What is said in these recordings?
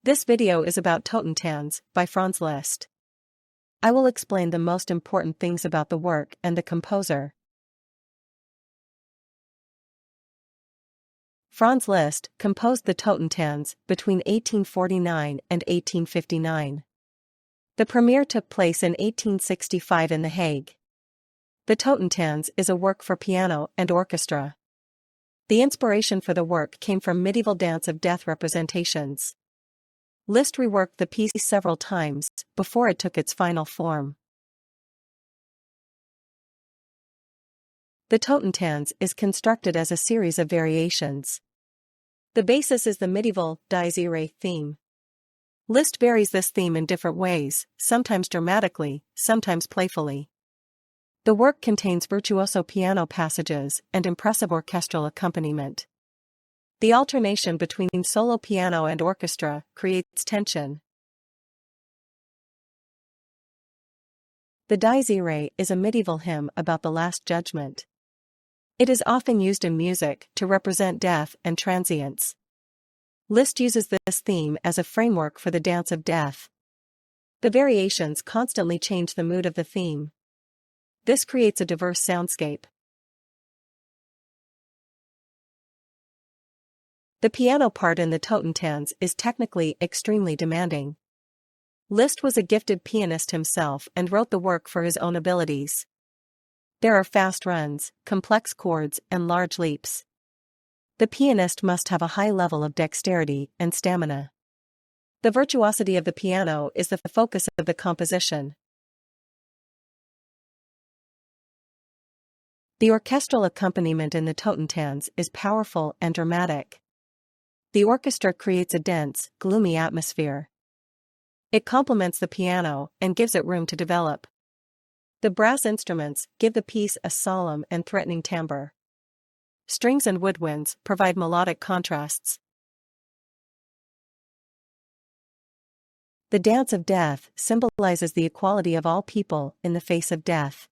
This video is about Totentanz by Franz Liszt. I will explain the most important things about the work and the composer. Franz Liszt composed the Totentanz between 1849 and 1859. The premiere took place in 1865 in The Hague. The Totentanz is a work for piano and orchestra. The inspiration for the work came from medieval dance of death representations. Liszt reworked the piece several times before it took its final form. The Totentanz is constructed as a series of variations. The basis is the medieval Dies Irae theme. Liszt varies this theme in different ways, sometimes dramatically, sometimes playfully. The work contains virtuoso piano passages and impressive orchestral accompaniment. The alternation between solo piano and orchestra creates tension. The Dies Irae is a medieval hymn about the Last Judgment. It is often used in music to represent death and transience. Liszt uses this theme as a framework for the dance of death. The variations constantly change the mood of the theme. This creates a diverse soundscape. The piano part in the Totentanz is technically extremely demanding. Liszt was a gifted pianist himself and wrote the work for his own abilities. There are fast runs, complex chords, and large leaps. The pianist must have a high level of dexterity and stamina. The virtuosity of the piano is the focus of the composition. The orchestral accompaniment in the Totentanz is powerful and dramatic. The orchestra creates a dense, gloomy atmosphere. It complements the piano and gives it room to develop. The brass instruments give the piece a solemn and threatening timbre. Strings and woodwinds provide melodic contrasts. The dance of death symbolizes the equality of all people in the face of death.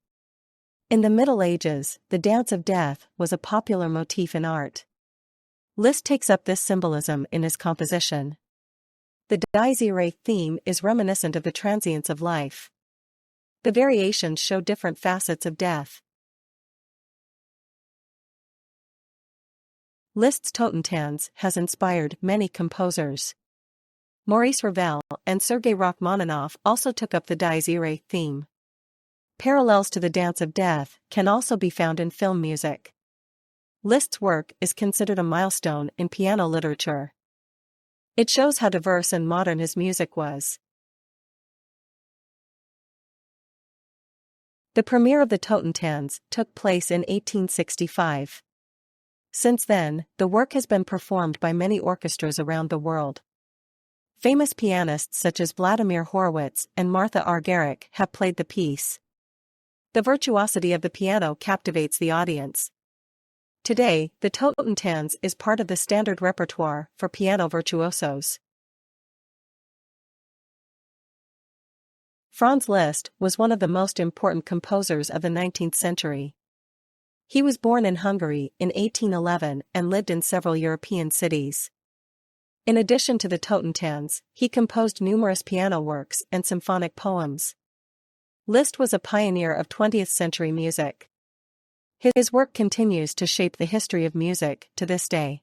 In the Middle Ages, the dance of death was a popular motif in art. Liszt takes up this symbolism in his composition. The Dies Irae theme is reminiscent of the transience of life. The variations show different facets of death. Liszt's Totentanz has inspired many composers. Maurice Ravel and Sergei Rachmaninoff also took up the Dies Irae theme. Parallels to the dance of death can also be found in film music. Liszt's work is considered a milestone in piano literature. It shows how diverse and modern his music was. The premiere of the Totentanz took place in 1865. Since then, the work has been performed by many orchestras around the world. Famous pianists such as Vladimir Horowitz and Martha Argerich have played the piece. The virtuosity of the piano captivates the audience. Today, the Totentanz is part of the standard repertoire for piano virtuosos. Franz Liszt was one of the most important composers of the 19th century. He was born in Hungary in 1811 and lived in several European cities. In addition to the Totentanz, he composed numerous piano works and symphonic poems. Liszt was a pioneer of 20th century music. His work continues to shape the history of music to this day.